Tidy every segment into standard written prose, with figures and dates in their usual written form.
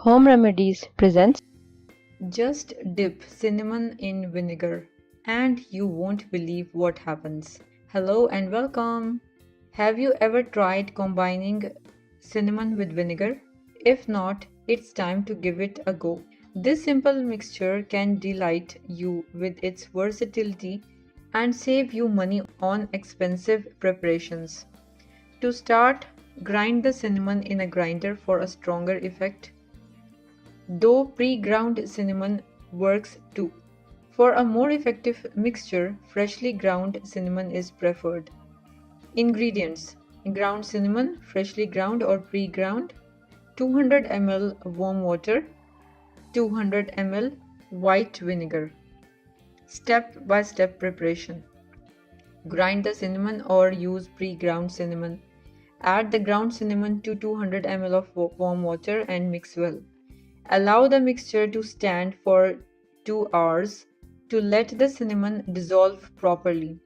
Home Remedies presents. Just dip cinnamon in vinegar and you won't believe what happens. Hello and welcome. Have you ever tried combining cinnamon with vinegar? If not, it's time to give it a go. This simple mixture can delight you with its versatility and save you money on expensive preparations. To start, grind the cinnamon in a grinder for a stronger effect, though pre-ground cinnamon works too. For a more effective mixture, freshly ground cinnamon is preferred. Ingredients: ground cinnamon, freshly ground or pre-ground, 200 ml warm water, 200 ml white vinegar. Step-by-step preparation. Grind the cinnamon or use pre-ground cinnamon. Add the ground cinnamon to 200 ml of warm water and mix well. Allow the mixture to stand for 2 hours to let the cinnamon dissolve properly.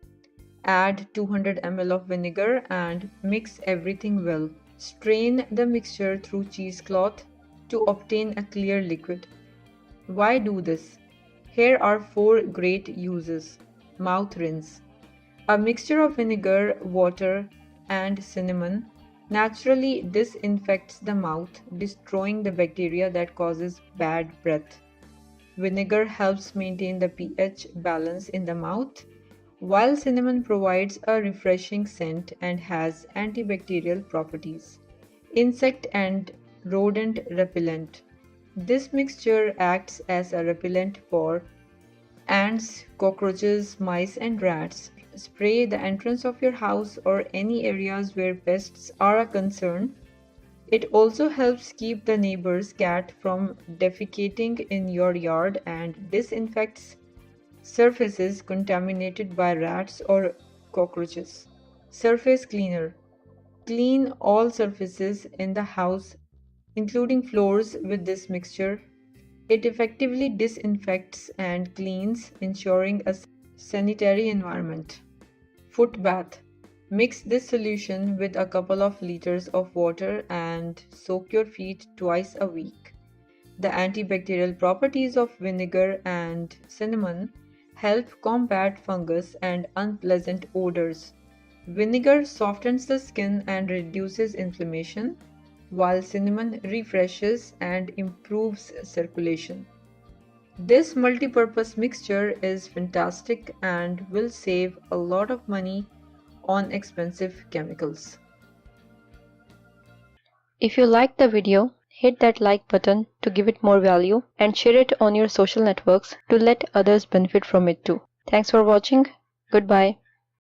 Add 200 ml of vinegar and mix everything well. Strain the mixture through cheesecloth to obtain a clear liquid. Why do this? Here are 4 great uses. Mouth rinse. A mixture of vinegar, water, and cinnamon naturally disinfects the mouth, destroying the bacteria that causes bad breath. Vinegar helps maintain the pH balance in the mouth, while cinnamon provides a refreshing scent and has antibacterial properties. Insect and rodent repellent. This mixture acts as a repellent for ants, cockroaches, mice, and rats. Spray the entrance of your house or any areas where pests are a concern. It also helps keep the neighbor's cat from defecating in your yard and disinfects surfaces contaminated by rats or cockroaches. Surface cleaner. Clean all surfaces in the house, including floors, with this mixture. It effectively disinfects and cleans, ensuring a sanitary environment. Foot bath. Mix this solution with a couple of liters of water and soak your feet twice a week. The antibacterial properties of vinegar and cinnamon help combat fungus and unpleasant odors. Vinegar softens the skin and reduces inflammation, while cinnamon refreshes and improves circulation. This multi-purpose mixture is fantastic and will save a lot of money on expensive chemicals. If you liked the video, hit that like button to give it more value and share it on your social networks to let others benefit from it too. Thanks for watching. Goodbye.